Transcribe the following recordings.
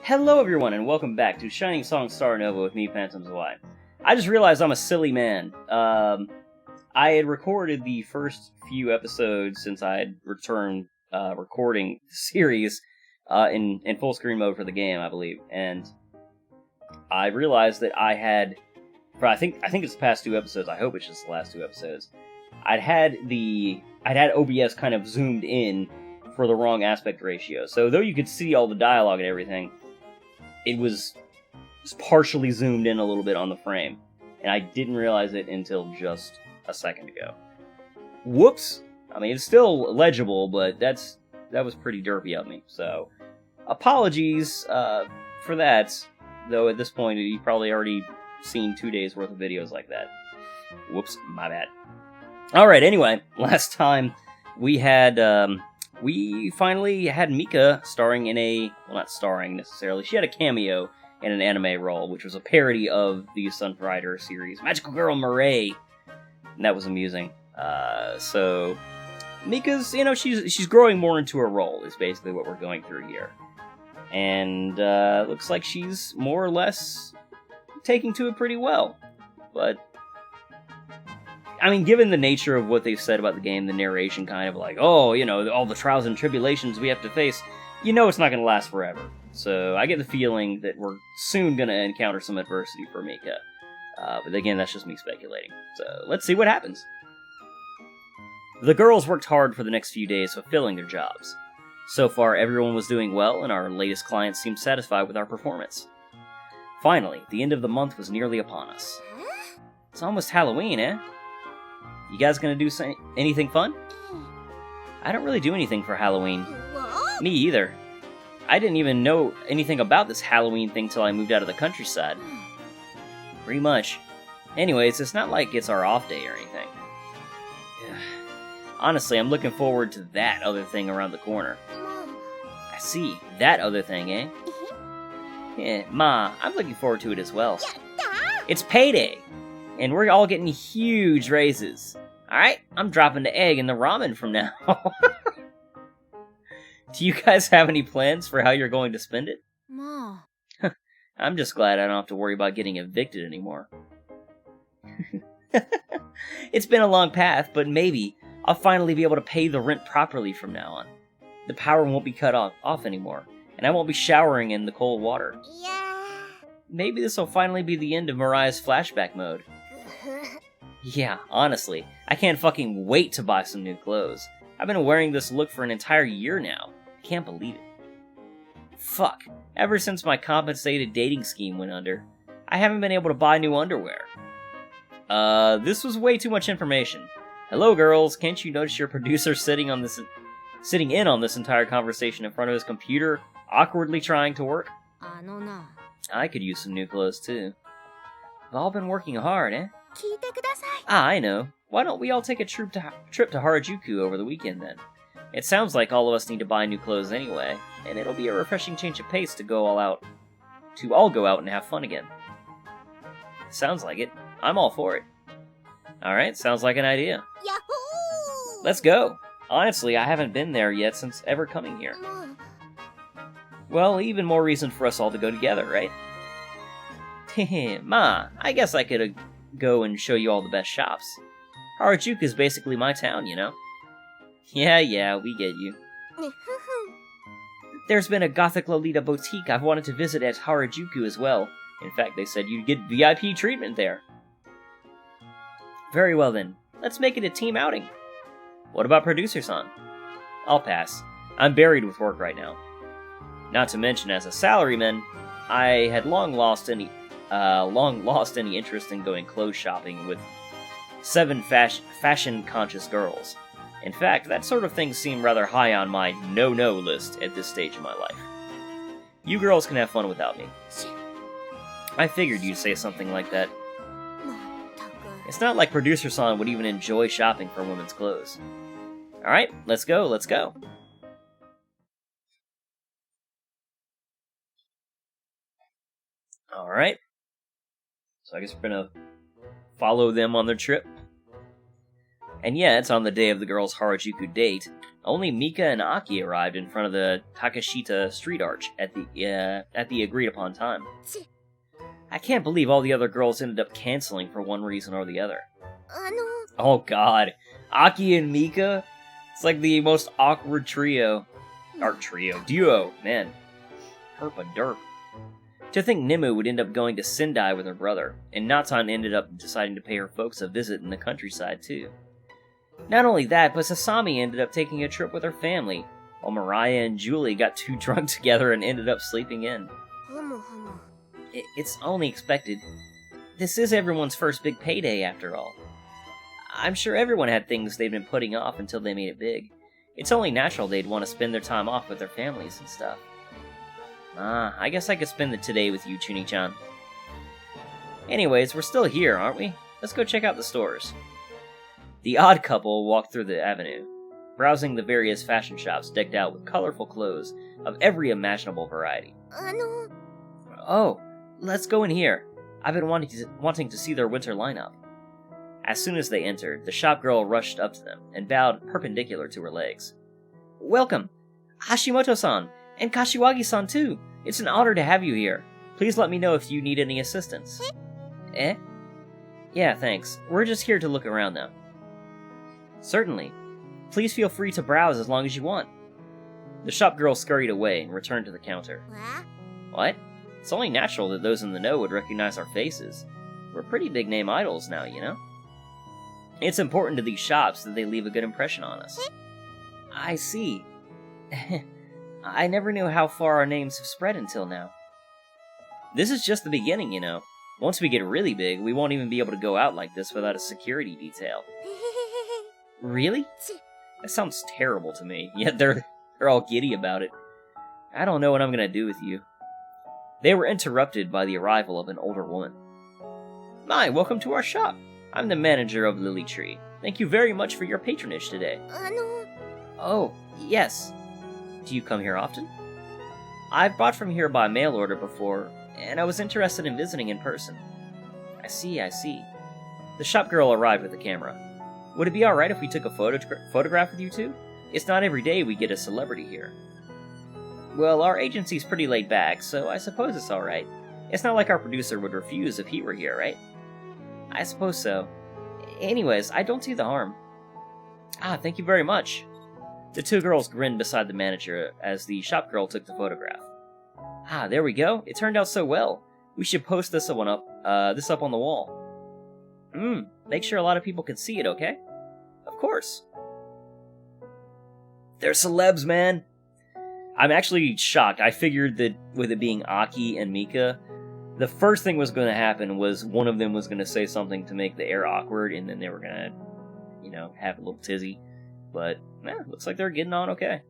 Hello everyone and welcome back to Shining Song Starnova with me, Zwei. I just realized I'm a silly man. I had recorded the first few episodes since I had returned recording the series in full screen mode for the game, I believe, and I realized that I had, I think it's the past two episodes. I hope it's just the last two episodes. I'd had OBS kind of zoomed in for the wrong aspect ratio. So though you could see all the dialogue and everything, it was partially zoomed in a little bit on the frame. And I didn't realize it until just a second ago. Whoops! I mean, it's still legible, but that was pretty derpy of me. So, apologies for that. Though at this point, you've probably already seen 2 days worth of videos like that. Whoops, my bad. Alright, anyway, last time we finally had Mika starring in well, not starring necessarily, she had a cameo in an anime role, which was a parody of the Sun Rider series, Magical Girl Mirai, and that was amusing. So, Mika's, she's growing more into her role, is basically what we're going through here. And, looks like she's more or less taking to it pretty well. But, I mean, given the nature of what they've said about the game, the narration kind of like, oh, all the trials and tribulations we have to face, it's not going to last forever. So I get the feeling that we're soon going to encounter some adversity for Mika. But again, that's just me speculating. So let's see what happens. The girls worked hard for the next few days fulfilling their jobs. So far, everyone was doing well, and our latest clients seemed satisfied with our performance. Finally, the end of the month was nearly upon us. It's almost Halloween, eh? You guys gonna do anything fun? I don't really do anything for Halloween. Me either. I didn't even know anything about this Halloween thing till I moved out of the countryside. Pretty much. Anyways, it's not like it's our off day or anything. Honestly, I'm looking forward to that other thing around the corner. I see. That other thing, eh? Yeah, Ma, I'm looking forward to it as well. It's payday! And we're all getting huge raises. Alright, I'm dropping the egg in the ramen from now. Do you guys have any plans for how you're going to spend it? Ma. I'm just glad I don't have to worry about getting evicted anymore. It's been a long path, but maybe I'll finally be able to pay the rent properly from now on. The power won't be cut off anymore, and I won't be showering in the cold water. Yeah. Maybe this will finally be the end of Mariah's flashback mode. Yeah, honestly, I can't fucking wait to buy some new clothes. I've been wearing this look for an entire year now. I can't believe it. Fuck, ever since my compensated dating scheme went under, I haven't been able to buy new underwear. This was way too much information. Hello, girls, can't you notice your producer sitting in on this entire conversation in front of his computer, awkwardly trying to work? I could use some new clothes, too. We've all been working hard, eh? I know. Why don't we all take a trip to Harajuku over the weekend, then? It sounds like all of us need to buy new clothes anyway, and it'll be a refreshing change of pace to all go out and have fun again. Sounds like it. I'm all for it. Alright, sounds like an idea. Yahoo! Let's go! Honestly, I haven't been there yet since ever coming here. Well, even more reason for us all to go together, right? Ma, I guess I could go and show you all the best shops. Harajuku is basically my town, Yeah, we get you. There's been a Gothic Lolita boutique I've wanted to visit at Harajuku as well. In fact, they said you'd get VIP treatment there. Very well then, let's make it a team outing. What about producer-san? I'll pass. I'm buried with work right now. Not to mention, as a salaryman, I had long lost any interest in going clothes shopping with 7 fashion-conscious girls. In fact, that sort of thing seemed rather high on my no-no list at this stage in my life. You girls can have fun without me. I figured you'd say something like that. It's not like Producer-san would even enjoy shopping for women's clothes. Alright, let's go. Alright. So I guess we're gonna follow them on their trip. And yet, on the day of the girls' Harajuku date, only Mika and Aki arrived in front of the Takashita street arch at the agreed-upon time. I can't believe all the other girls ended up canceling for one reason or the other. Oh god, Aki and Mika? It's like the most awkward duo, man. Herp a derp. To think Nimue would end up going to Sendai with her brother, and Natan ended up deciding to pay her folks a visit in the countryside too. Not only that, but Sasami ended up taking a trip with her family, while Mariah and Julie got too drunk together and ended up sleeping in. It's only expected. This is everyone's first big payday, after all. I'm sure everyone had things they'd been putting off until they made it big. It's only natural they'd want to spend their time off with their families and stuff. I guess I could spend the today with you, Chuni-chan. Anyways, we're still here, aren't we? Let's go check out the stores. The odd couple walked through the avenue, browsing the various fashion shops decked out with colorful clothes of every imaginable variety. Oh, let's go in here. I've been wanting to see their winter lineup. As soon as they entered, the shop girl rushed up to them and bowed perpendicular to her legs. Welcome, Hashimoto-san, and Kashiwagi-san too. It's an honor to have you here. Please let me know if you need any assistance. Eh? Yeah, thanks. We're just here to look around now. Certainly. Please feel free to browse as long as you want. The shop girl scurried away and returned to the counter. What? It's only natural that those in the know would recognize our faces. We're pretty big name idols now, you know? It's important to these shops that they leave a good impression on us. I see. I never knew how far our names have spread until now. This is just the beginning, you know. Once we get really big, we won't even be able to go out like this without a security detail. Really? That sounds terrible to me, yet they're all giddy about it. I don't know what I'm gonna do with you. They were interrupted by the arrival of an older woman. My, welcome to our shop. I'm the manager of Lily Tree. Thank you very much for your patronage today. Oh, yes. Do you come here often? I've bought from here by mail order before, and I was interested in visiting in person. I see. The shop girl arrived with a camera. Would it be alright if we took a photograph with you two? It's not every day we get a celebrity here. Well, our agency's pretty laid back, so I suppose it's alright. It's not like our producer would refuse if he were here, right? I suppose so. Anyways, I don't see the harm. Thank you very much. The two girls grinned beside the manager as the shop girl took the photograph. There we go. It turned out so well. We should post this up on the wall. Make sure a lot of people can see it, okay? Of course. They're celebs, man. I'm actually shocked. I figured that with it being Aki and Mika, the first thing was going to happen was one of them was going to say something to make the air awkward, and then they were going to, have a little tizzy. But, looks like they're getting on okay.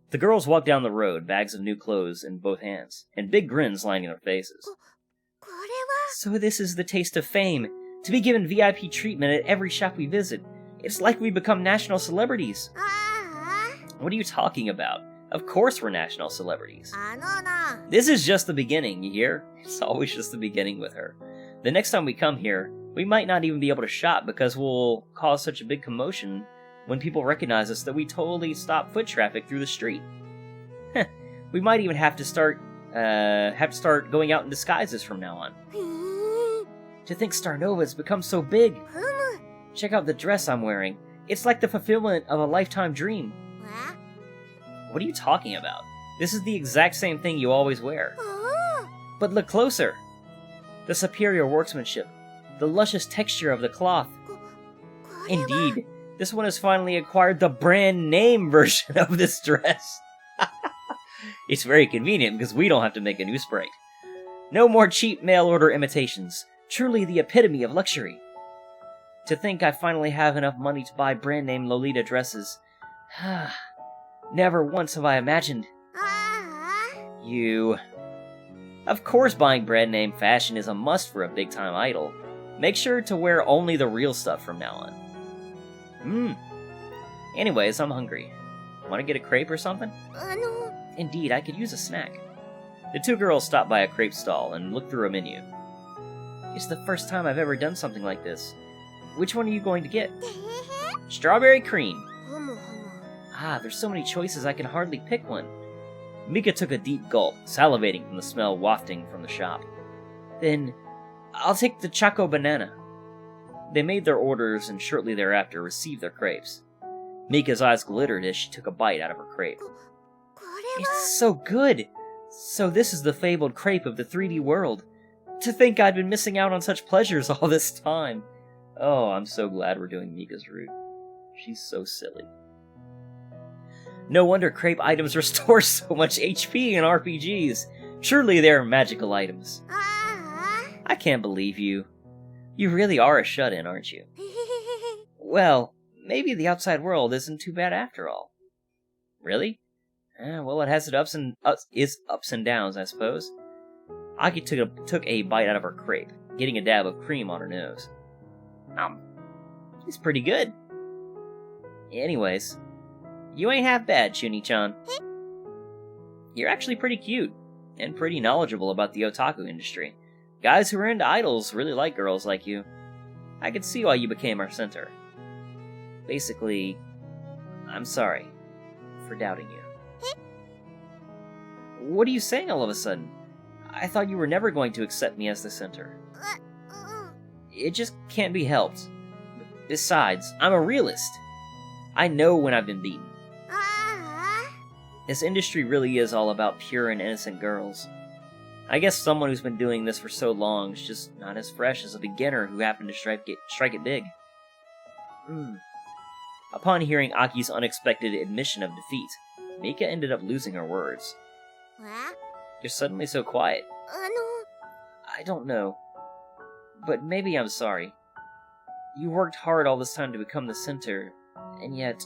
The girls walked down the road, bags of new clothes in both hands, and big grins lining their faces. So this is the taste of fame, to be given VIP treatment at every shop we visit. It's like we become national celebrities. What are you talking about? Of course we're national celebrities. This is just the beginning, you hear? It's always just the beginning with her. The next time we come here, we might not even be able to shop because we'll cause such a big commotion when people recognize us that we totally stop foot traffic through the street. We might even have to start going out in disguises from now on. To think Starnova has become so big. Check out the dress I'm wearing. It's like the fulfillment of a lifetime dream. What are you talking about? This is the exact same thing you always wear. But look closer. The superior workmanship. The luscious texture of the cloth. Indeed, this one has finally acquired the brand name version of this dress. It's very convenient because we don't have to make a new sprite. No more cheap mail-order imitations. Truly the epitome of luxury. To think I finally have enough money to buy brand-name Lolita dresses. Never once have I imagined. You. Of course buying brand-name fashion is a must for a big-time idol. Make sure to wear only the real stuff from now on. Anyways, I'm hungry. Want to get a crepe or something? Indeed, I could use a snack. The two girls stopped by a crepe stall and looked through a menu. It's the first time I've ever done something like this. Which one are you going to get? Strawberry cream. ふむふむ。 Ah, there's so many choices I can hardly pick one. Mika took a deep gulp, salivating from the smell wafting from the shop. Then, I'll take the Choco Banana. They made their orders and shortly thereafter received their crepes. Mika's eyes glittered as she took a bite out of her crepe. これは。 It's so good! So this is the fabled crepe of the 3D world. To think I'd been missing out on such pleasures all this time. Oh, I'm so glad we're doing Mika's route. She's so silly. No wonder crepe items restore so much HP in RPGs. Surely they're magical items. ああ。 I can't believe you. You really are a shut-in, aren't you? へへへへ。 Well, maybe the outside world isn't too bad after all. Really? Well, it has its ups and downs, I suppose. Aki took a bite out of her crepe, getting a dab of cream on her nose. It's pretty good. Anyways, you ain't half bad, Chuni-chan. You're actually pretty cute, and pretty knowledgeable about the otaku industry. Guys who are into idols really like girls like you. I could see why you became our center. Basically, I'm sorry for doubting you. What are you saying all of a sudden? I thought you were never going to accept me as the center. うん。 It just can't be helped. Besides, I'm a realist. I know when I've been beaten. ああ。 This industry really is all about pure and innocent girls. I guess someone who's been doing this for so long is just not as fresh as a beginner who happened to strike it big. Upon hearing Aki's unexpected admission of defeat, Mika ended up losing her words. え？ You're suddenly so quiet. あ I don't know. But maybe I'm sorry. You worked hard all this time to become the center, and yet...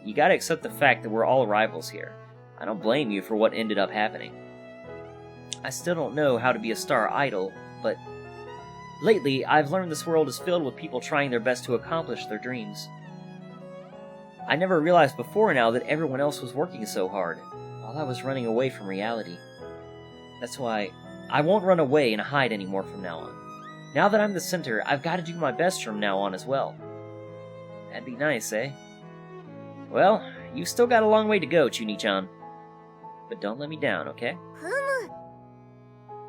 you gotta accept the fact that we're all rivals here. I don't blame you for what ended up happening. I still don't know how to be a star idol, but... Lately, I've learned this world is filled with people trying their best to accomplish their dreams. I never realized before now that everyone else was working so hard, while I was running away from reality. That's why I won't run away and hide anymore from now on. Now that I'm the center, I've got to do my best from now on as well. That'd be nice, eh? Well, you've still got a long way to go, Chuni-chan. But don't let me down, okay? ふむ。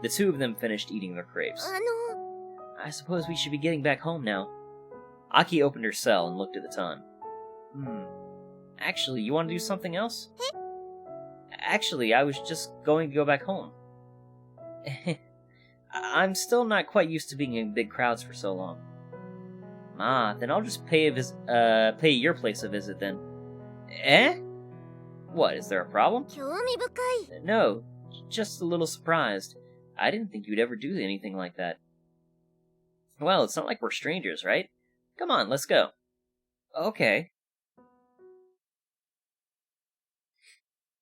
The two of them finished eating their crepes. あの。 I suppose we should be getting back home now. Aki opened her cell and looked at the time. Actually, you want to do something else? Actually, I was just going to go back home. I'm still not quite used to being in big crowds for so long. Then I'll just pay your place a visit then. Eh? What, is there a problem? 興味深い。 No, just a little surprised. I didn't think you'd ever do anything like that. Well, it's not like we're strangers, right? Come on, let's go. Okay.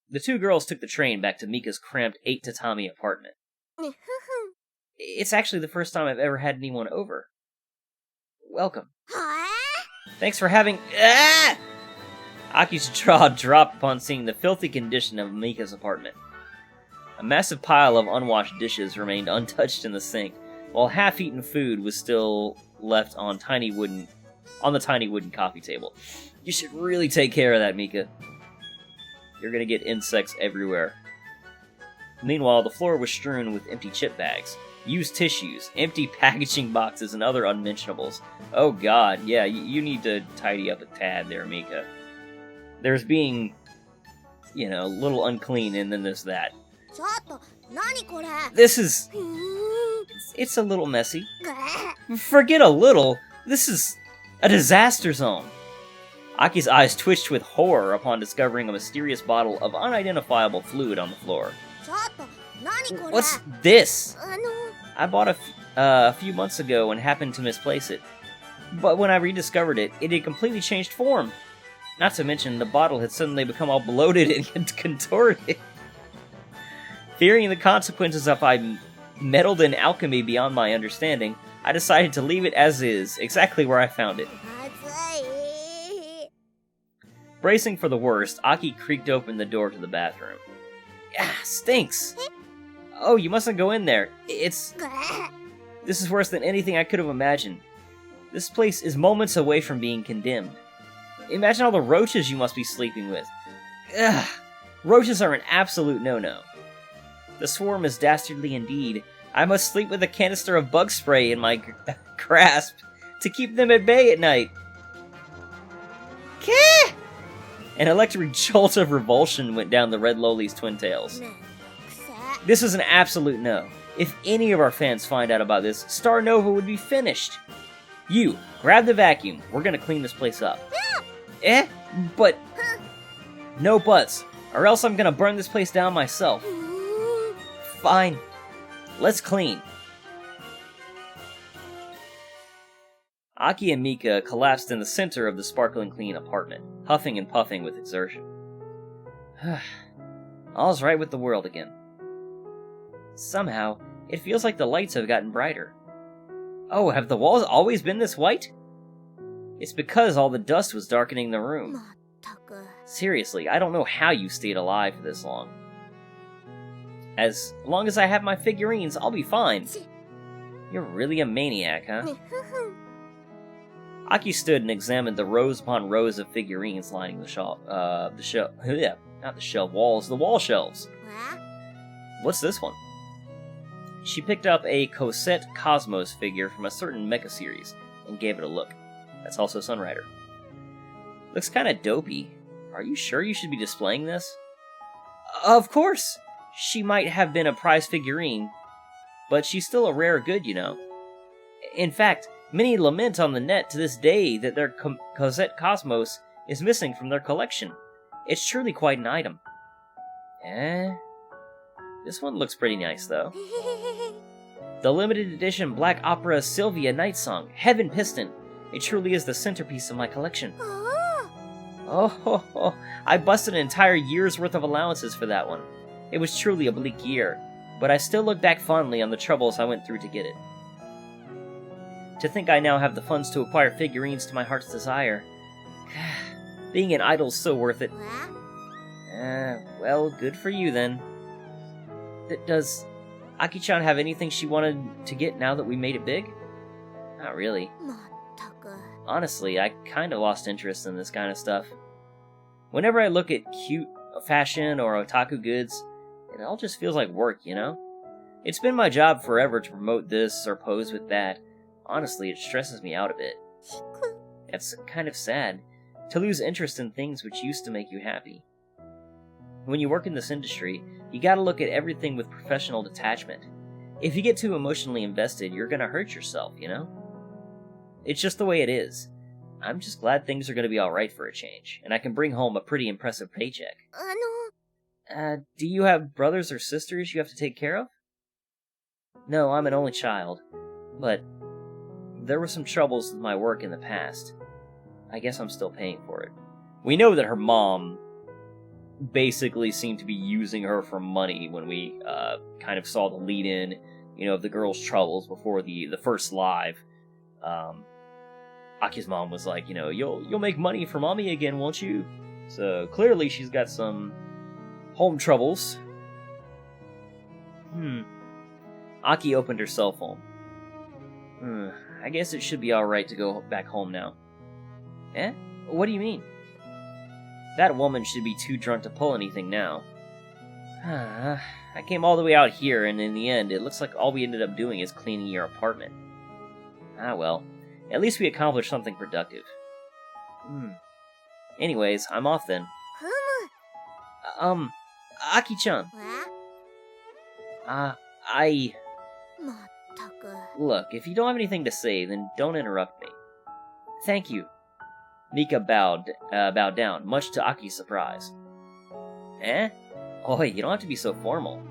The two girls took the train back to Mika's cramped 8-tatami apartment. ふふ。 It's actually the first time I've ever had anyone over. Welcome. は Thanks for having... Ah! Aki's jaw dropped upon seeing the filthy condition of Mika's apartment. A massive pile of unwashed dishes remained untouched in the sink, while half-eaten food was still left on the tiny wooden coffee table. You should really take care of that, Mika. You're gonna get insects everywhere. Meanwhile, the floor was strewn with empty chip bags, used tissues, empty packaging boxes, and other unmentionables. Oh god, yeah, you need to tidy up a tad there, Mika. There's being, a little unclean, and then there's that. ちょっと、何これ。 This is... ふーん。 It's a little messy. ぐえ。 Forget a little! This is a disaster zone! Aki's eyes twitched with horror upon discovering a mysterious bottle of unidentifiable fluid on the floor. ちょっと、何これ。 What's this? あの。 I bought a few months ago and happened to misplace it. But when I rediscovered it, it had completely changed form. Not to mention, the bottle had suddenly become all bloated and contorted. Fearing the consequences if I meddled in alchemy beyond my understanding, I decided to leave it as is, exactly where I found it. まずい。 Bracing for the worst, Aki creaked open the door to the bathroom. Ah, stinks! Oh, you mustn't go in there.ぐえ。 This is worse than anything I could have imagined. This place is moments away from being condemned. Imagine all the roaches you must be sleeping with. Ugh. Roaches are an absolute no-no. The swarm is dastardly indeed. I must sleep with a canister of bug spray in my grasp to keep them at bay at night. Keh! An electric jolt of revulsion went down the Red Loli's twin tails. めんどくせ This is an absolute no. If any of our fans find out about this, Starnova would be finished. You, grab the vacuum. We're gonna clean this place up. Eh? But... No buts, or else I'm gonna burn this place down myself. うーん Fine. Let's clean. Aki and Mika collapsed in the center of the sparkling clean apartment, huffing and puffing with exertion. All's right with the world again. Somehow, it feels like the lights have gotten brighter. Oh, have the walls always been this white? It's because all the dust was darkening the room. まったく Seriously, I don't know how you stayed alive for this long. As long as I have my figurines, I'll be fine. ち You're really a maniac, huh? ふふ Aki stood and examined the rows upon rows of figurines lining the shelf, yeah, not the shelf walls, the wall shelves. わ What's this one? She picked up a Cosette Cosmos figure from a certain mecha series and gave it a look. That's also Sunrider. Looks kinda dopey. Are you sure you should be displaying this? Of course! She might have been a prize figurine, but she's still a rare good, you know. In fact, many lament on the net to this day that their Cosette Cosmos is missing from their collection. It's truly quite an item. Eh? This one looks pretty nice, though. へへへへ The limited edition Black Opera Sylvia Night Song, Heaven Piston. It truly is the centerpiece of my collection. あ Oh, I busted an entire year's worth of allowances for that one. It was truly a bleak year, but I still look back fondly on the troubles I went through to get it. To think I now have the funds to acquire figurines to my heart's desire. Being an idol's so worth it. わ Well, good for you then. Does Aki-chan have anything she wanted to get now that we made it big? Not really. まったく Honestly, I kinda lost interest in this kind of stuff. Whenever I look at cute fashion or otaku goods, it all just feels like work, you know? It's been my job forever to promote this or pose with that. Honestly, it stresses me out a bit. ひく It's kind of sad, to lose interest in things which used to make you happy. When you work in this industry, you gotta look at everything with professional detachment. If you get too emotionally invested, you're gonna hurt yourself, you know? It's just the way it is. I'm just glad things are gonna be alright for a change, and I can bring home a pretty impressive paycheck. あの Do you have brothers or sisters you have to take care of? No, I'm an only child, but there were some troubles with my work in the past. I guess I'm still paying for it. We know that her mom basically seemed to be using her for money when we kind of saw the lead-in, of the girl's troubles before the first live. Aki's mom was like, you'll make money for mommy again, won't you? So clearly she's got some home troubles. Aki opened her cell phone. I guess it should be alright to go back home now. Eh? What do you mean? That woman should be too drunk to pull anything now. I came all the way out here, and in the end, it looks like all we ended up doing is cleaning your apartment. Ah well, at least we accomplished something productive. Anyways, I'm off then. ふむ Aki-chan, わ I... まったく Look, if you don't have anything to say, then don't interrupt me. Thank you. Mika bowed down, much to Aki's surprise. Eh? Oh, you don't have to be so formal.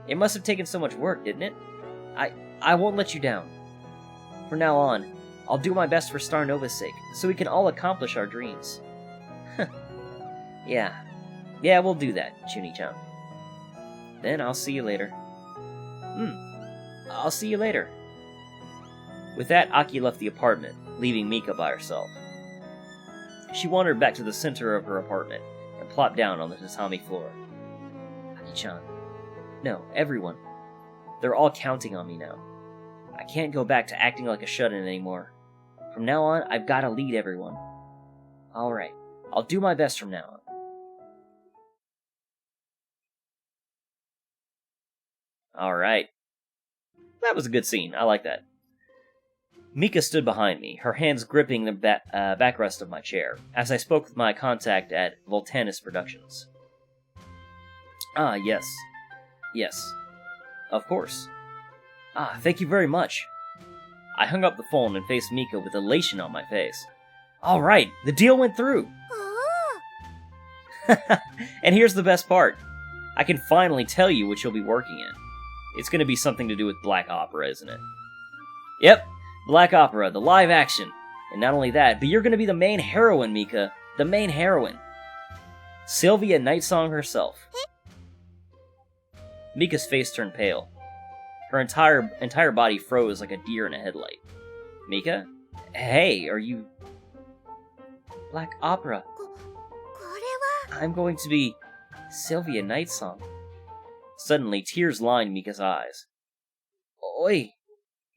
It must have taken so much work, didn't it? I won't let you down. From now on, I'll do my best for Starnova's sake, so we can all accomplish our dreams. Yeah, we'll do that, Chuni-chan. Then I'll see you later. I'll see you later. With that, Aki left the apartment, leaving Mika by herself. She wandered back to the center of her apartment and plopped down on the tatami floor. Aki-chan. No, everyone. They're all counting on me now. I can't go back to acting like a shut-in anymore. From now on, I've got to lead everyone. Alright, I'll do my best from now on. Alright. That was a good scene. I like that. Mika stood behind me, her hands gripping the backrest of my chair, as I spoke with my contact at Voltanis Productions. Ah, yes. Yes. Of course. Ah, thank you very much. I hung up the phone and faced Mika with elation on my face. Alright, the deal went through! And here's the best part. I can finally tell you what you'll be working in. It's gonna be something to do with Black Opera, isn't it? Yep, Black Opera, the live action. And not only that, but you're gonna be the main heroine, Mika. The main heroine. Sylvia Nightsong herself. Mika's face turned pale. Her entire body froze like a deer in a headlight. Mika? Hey, are you... Black Opera. I'm going to be Sylvia Nightsong. Suddenly, tears lined Mika's eyes. Oi!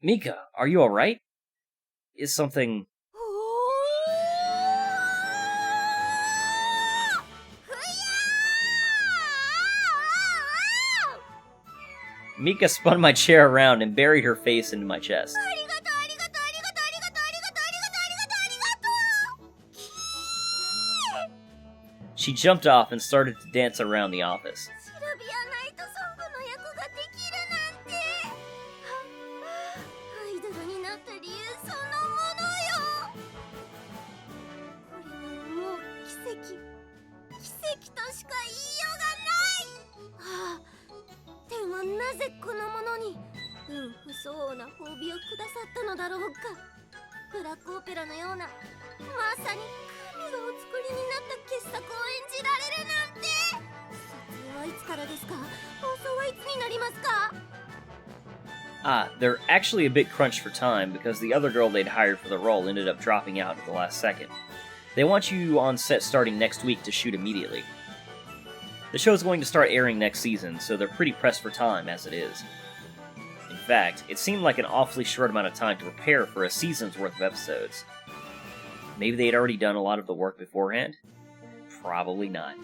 Mika, are you alright? Is something... Mika spun my chair around and buried her face into my chest. She jumped off and started to dance around the office. They're actually a bit crunched for time because the other girl they'd hired for the role ended up dropping out at the last second. They want you on set starting next week to shoot immediately. The show's going to start airing next season, so they're pretty pressed for time as it is. In fact, it seemed like an awfully short amount of time to prepare for a season's worth of episodes. Maybe they'd already done a lot of the work beforehand? Probably not.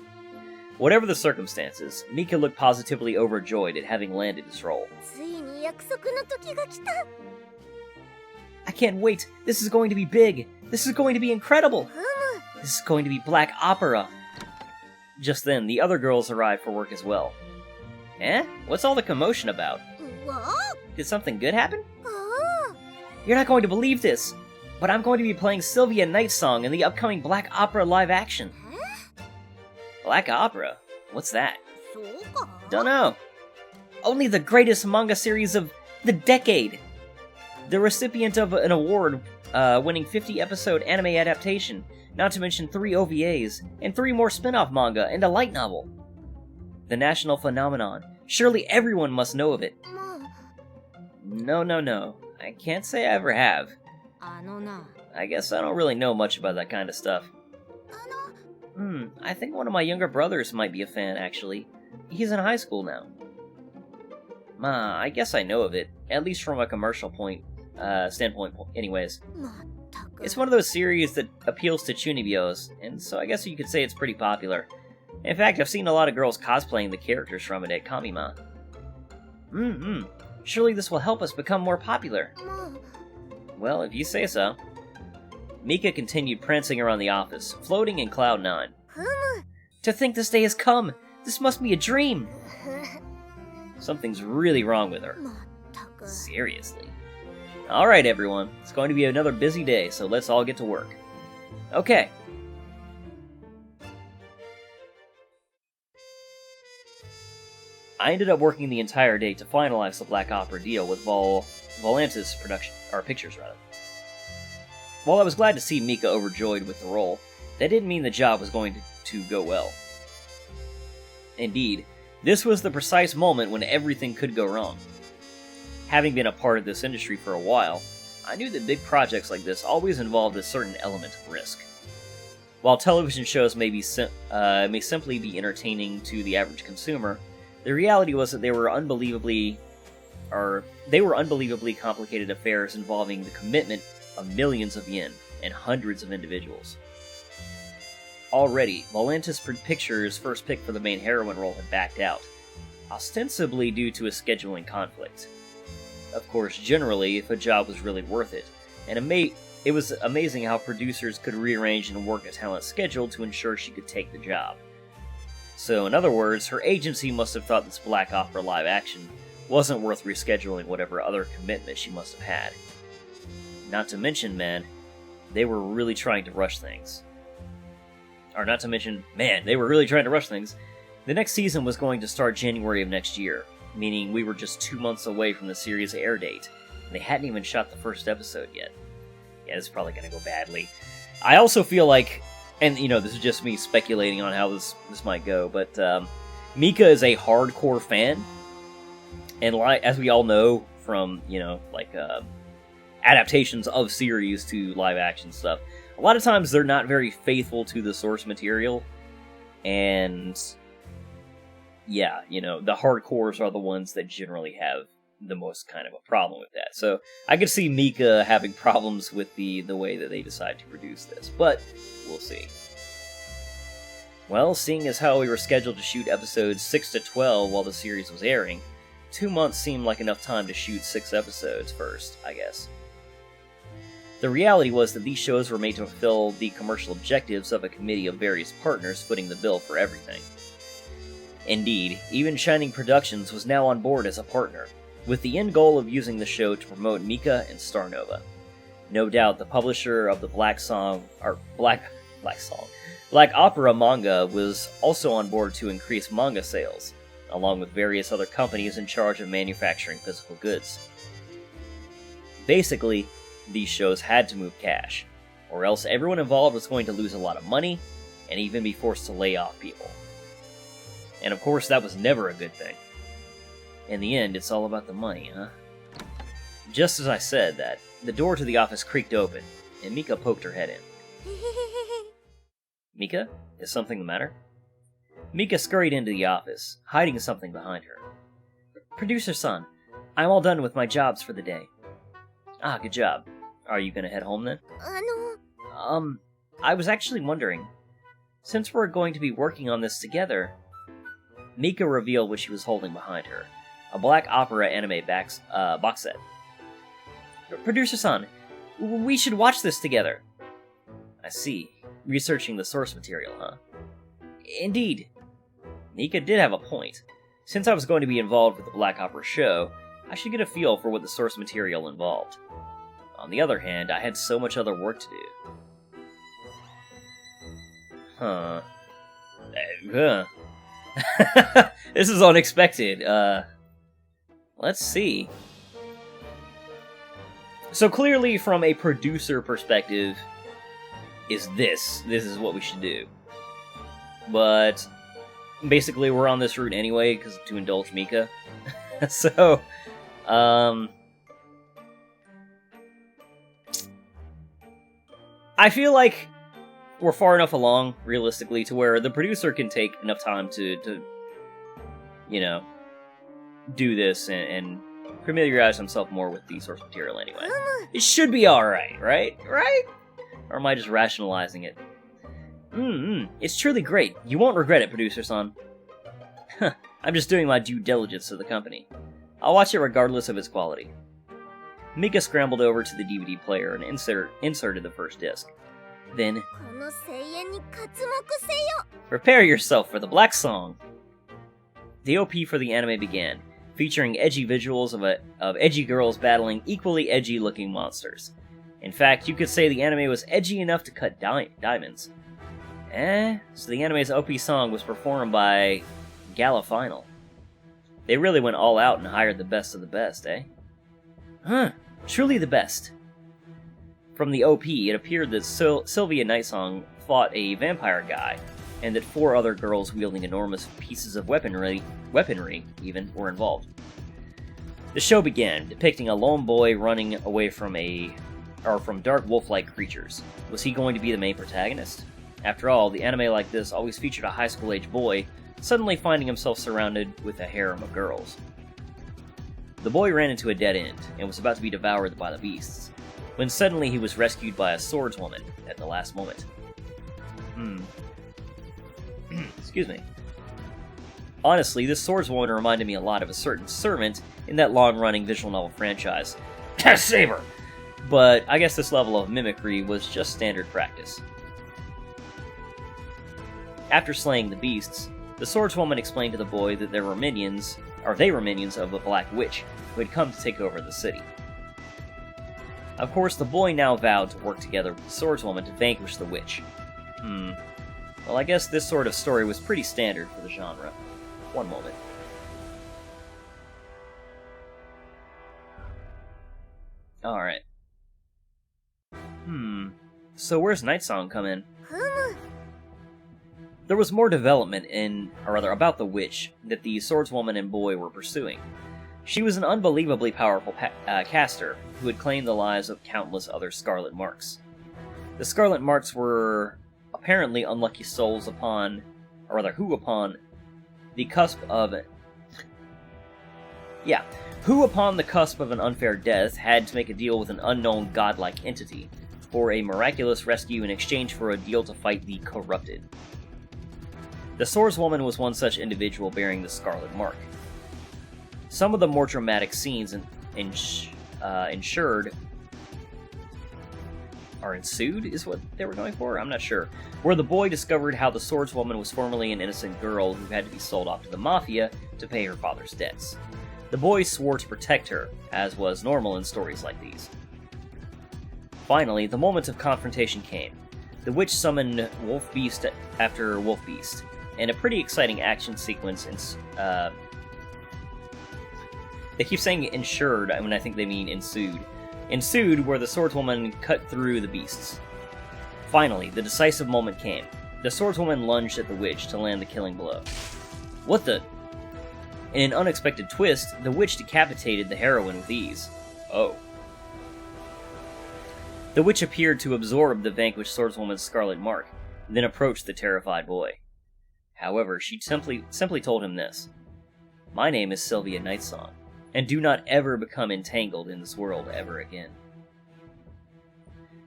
Whatever the circumstances, Mika looked positively overjoyed at having landed this role. I can't wait! This is going to be big! This is going to be incredible! This is going to be Black Opera! Just then, the other girls arrived for work as well. Eh? What's all the commotion about? Did something good happen? You're not going to believe this, but I'm going to be playing Sylvia Nightsong in the upcoming Black Opera live action. Black Opera? What's that? Dunno. Only the greatest manga series of the decade. The recipient of an award winning 50-episode anime adaptation, not to mention 3 OVAs, and 3 more spin-off manga and a light novel. The national phenomenon. Surely everyone must know of it. No. I can't say I ever have. I guess I don't really know much about that kind of stuff. I think one of my younger brothers might be a fan, actually. He's in high school now. I guess I know of it, at least from a commercial standpoint anyways. It's one of those series that appeals to chunibyos, and so I guess you could say it's pretty popular. In fact, I've seen a lot of girls cosplaying the characters from it at Kamima. Surely this will help us become more popular. Well, if you say so. Mika continued prancing around the office, floating in Cloud 9. To think this day has come! This must be a dream! Something's really wrong with her. Seriously. Alright everyone, it's going to be another busy day, so let's all get to work. Okay. I ended up working the entire day to finalize the Black Opera deal with Volantis Pictures. While I was glad to see Mika overjoyed with the role, that didn't mean the job was going to go well. Indeed, this was the precise moment when everything could go wrong. Having been a part of this industry for a while, I knew that big projects like this always involved a certain element of risk. While television shows may simply be entertaining to the average consumer, the reality was that they were unbelievably complicated affairs involving the commitment of millions of yen and hundreds of individuals. Already, Volantis Pictures' first pick for the main heroine role had backed out, ostensibly due to a scheduling conflict. Of course, generally, if a job was really worth it, and it was amazing how producers could rearrange and work a talent's schedule to ensure she could take the job. So, in other words, her agency must have thought this black opera live action wasn't worth rescheduling whatever other commitment she must have had. Not to mention, man, they were really trying to rush things. Or not to mention, man, they were really trying to rush things. The next season was going to start January of next year, meaning we were just 2 months away from the series' air date, and they hadn't even shot the first episode yet. Yeah, this is probably going to go badly. I also feel like, and this is just me speculating on how this might go, but Mika is a hardcore fan, and as we all know from, adaptations of series to live action stuff, a lot of times they're not very faithful to the source material, and yeah, the hardcores are the ones that generally have the most kind of a problem with that. So I could see Mika having problems with the way that they decide to produce this, but we'll see. Well, seeing as how we were scheduled to shoot episodes 6 to 12 while the series was airing, 2 months seemed like enough time to shoot 6 episodes first, I guess. The reality was that these shows were made to fulfill the commercial objectives of a committee of various partners footing the bill for everything. Indeed, even Shining Productions was now on board as a partner, with the end goal of using the show to promote Mika and Starnova. No doubt the publisher of the Black Opera manga was also on board to increase manga sales, along with various other companies in charge of manufacturing physical goods. Basically, these shows had to move cash, or else everyone involved was going to lose a lot of money and even be forced to lay off people. And of course, that was never a good thing. In the end, it's all about the money, huh? Just as I said that, the door to the office creaked open, and Mika poked her head in. Mika, is something the matter? Mika scurried into the office, hiding something behind her. Producer-san, I'm all done with my jobs for the day. Ah, good job. Are you gonna head home then? I was actually wondering, since we're going to be working on this together... Mika revealed what she was holding behind her, a Black Opera anime box set. Producer-san, we should watch this together. I see. Researching the source material, huh? Indeed. Mika did have a point. Since I was going to be involved with the Black Opera show, I should get a feel for what the source material involved. On the other hand, I had so much other work to do. This is unexpected. Let's see. So clearly, from a producer perspective, this is what we should do. But basically, we're on this route anyway, because to indulge Mika. So, I feel like we're far enough along, realistically, to where the producer can take enough time to do this and familiarize himself more with the source material anyway. It should be alright, right? Right? Or am I just rationalizing it? It's truly great. You won't regret it, producer-san. I'm just doing my due diligence to the company. I'll watch it regardless of its quality. Mika scrambled over to the DVD player and inserted the first disc. Then, prepare yourself for the Black Song! The OP for the anime began, featuring edgy visuals of edgy girls battling equally edgy-looking monsters. In fact, you could say the anime was edgy enough to cut diamonds. So the anime's OP song was performed by Gala Final. They really went all out and hired the best of the best, eh? Truly the best. From the OP, it appeared that Sylvia Nightsong fought a vampire guy, and that 4 other girls wielding enormous pieces of weaponry even, were involved. The show began, depicting a lone boy running away from dark wolf-like creatures. Was he going to be the main protagonist? After all, the anime like this always featured a high school-age boy suddenly finding himself surrounded with a harem of girls. The boy ran into a dead end, and was about to be devoured by the beasts. when suddenly he was rescued by a swordswoman at the last moment. Excuse me. Honestly, this swordswoman reminded me a lot of a certain servant in that long-running visual novel franchise, Saber! But I guess this level of mimicry was just standard practice. After slaying the beasts, the swordswoman explained to the boy that they were minions of the Black Witch, who had come to take over the city. Of course, the boy now vowed to work together with the swordswoman to vanquish the witch. Well, I guess this sort of story was pretty standard for the genre. One moment. Alright. So where's Night Song come in? There was more development about the witch that the swordswoman and boy were pursuing. She was an unbelievably powerful caster who had claimed the lives of countless other Scarlet Marks. The Scarlet Marks were apparently unlucky souls who upon the cusp of an unfair death had to make a deal with an unknown godlike entity for a miraculous rescue in exchange for a deal to fight the corrupted. The swordswoman was one such individual bearing the Scarlet Mark. Some of the more dramatic scenes ensued is what they were going for? I'm not sure. Where the boy discovered how the swordswoman was formerly an innocent girl who had to be sold off to the mafia to pay her father's debts. The boy swore to protect her, as was normal in stories like these. Finally, the moment of confrontation came. The witch summoned Wolf Beast after Wolf Beast, and a pretty exciting action sequence. They keep saying ensured when I think they mean ensued. Ensued, where the swordswoman cut through the beasts. Finally, the decisive moment came. The swordswoman lunged at the witch to land the killing blow. What the? In an unexpected twist, the witch decapitated the heroine with ease. Oh. The witch appeared to absorb the vanquished swordswoman's scarlet mark, then approached the terrified boy. However, she simply told him this. My name is Sylvia Nightsong, and do not ever become entangled in this world ever again.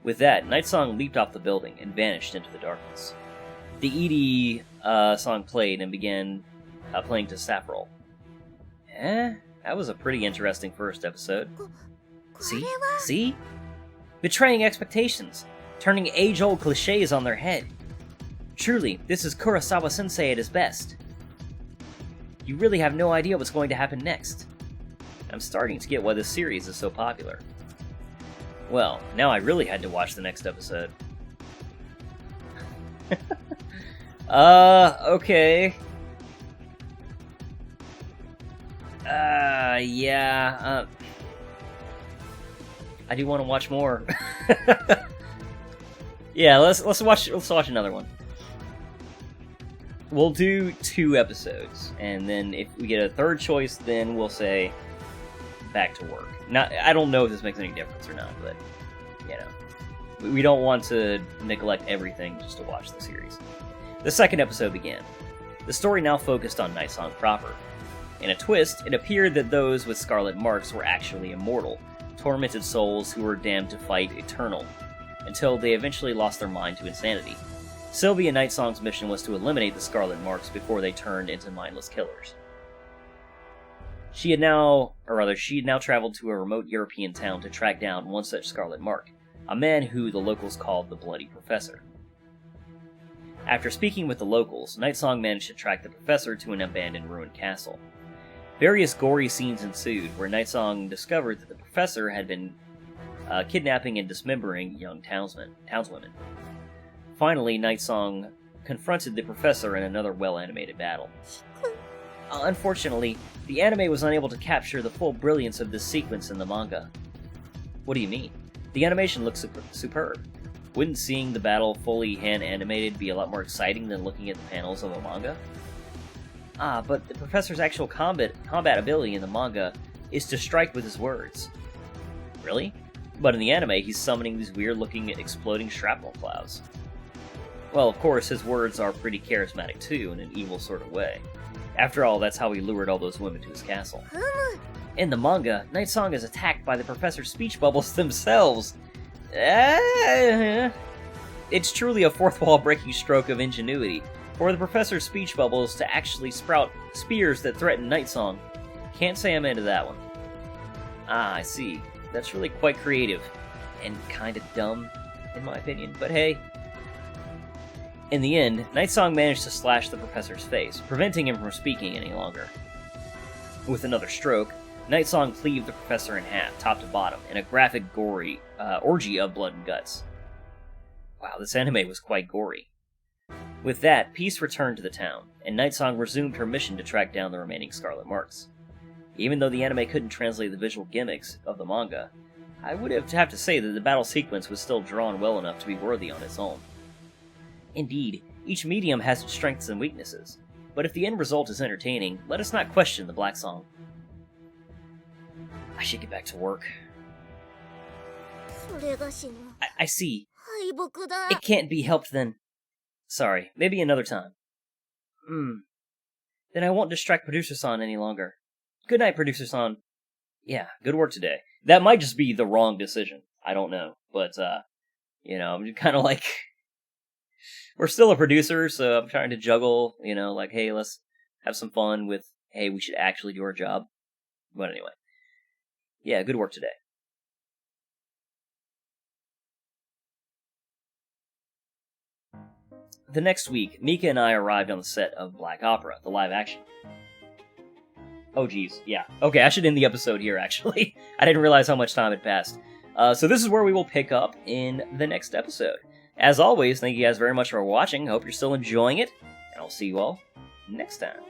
With that, Nightsong leaped off the building and vanished into the darkness. The Edie song played and began playing to Saffroll. That was a pretty interesting first episode. See? Betraying expectations, turning age-old cliches on their head. Truly, this is Kurosawa-sensei at his best. You really have no idea what's going to happen next. I'm starting to get why this series is so popular. Well, now I really had to watch the next episode. Okay. Yeah, I do want to watch more. Yeah, let's watch another one. We'll do 2 episodes, and then if we get a third choice, then we'll say back to work. I don't know if this makes any difference or not, but you know, we don't want to neglect everything just to watch the series. The second episode began. The story now focused on Nightsong proper. In a twist, it appeared that those with scarlet marks were actually immortal, tormented souls who were damned to fight eternal, until they eventually lost their mind to insanity. Sylvia Nightsong's mission was to eliminate the scarlet marks before they turned into mindless killers. She had now traveled to a remote European town to track down one such scarlet mark, a man who the locals called the Bloody Professor. After speaking with the locals, Nightsong managed to track the professor to an abandoned ruined castle. Various gory scenes ensued, where Nightsong discovered that the professor had been kidnapping and dismembering young townswomen. Finally, Nightsong confronted the professor in another well-animated battle. Unfortunately, the anime was unable to capture the full brilliance of this sequence in the manga. What do you mean? The animation looks superb. Wouldn't seeing the battle fully hand-animated be a lot more exciting than looking at the panels of a manga? But the professor's actual combat ability in the manga is to strike with his words. Really? But in the anime, he's summoning these weird-looking exploding shrapnel clouds. Well, of course, his words are pretty charismatic too, in an evil sort of way. After all, that's how he lured all those women to his castle. In the manga, Nightsong is attacked by the professor's speech bubbles themselves, It's truly a fourth wall breaking stroke of ingenuity for the professor's speech bubbles to actually sprout spears that threaten Night Song. Can't say I'm into that one. Ah, I see. That's really quite creative. And kinda dumb, in my opinion, but hey. In the end, Night Song managed to slash the professor's face, preventing him from speaking any longer. With another stroke, Night Song cleaved the professor in half, top to bottom, in a graphic, gory orgy of blood and guts. Wow, this anime was quite gory. With that, peace returned to the town, and Night Song resumed her mission to track down the remaining Scarlet Marks. Even though the anime couldn't translate the visual gimmicks of the manga, I would have to say that the battle sequence was still drawn well enough to be worthy on its own. Indeed, each medium has its strengths and weaknesses, but if the end result is entertaining, let us not question the Black Song. I should get back to work. それがしの I see. 敗北だ。 It can't be helped then. Sorry, maybe another time. Then I won't distract Producer-san any longer. Good night, Producer-san. Yeah, good work today. That might just be the wrong decision. I don't know. But, I'm kind of like... We're still a producer, so I'm trying to juggle, like, hey, let's have some fun with, hey, we should actually do our job. But anyway. Yeah, good work today. The next week, Mika and I arrived on the set of Black Opera, the live action. Oh geez, yeah. Okay, I should end the episode here, actually. I didn't realize how much time had passed. So this is where we will pick up in the next episode. As always, thank you guys very much for watching. Hope you're still enjoying it, and I'll see you all next time.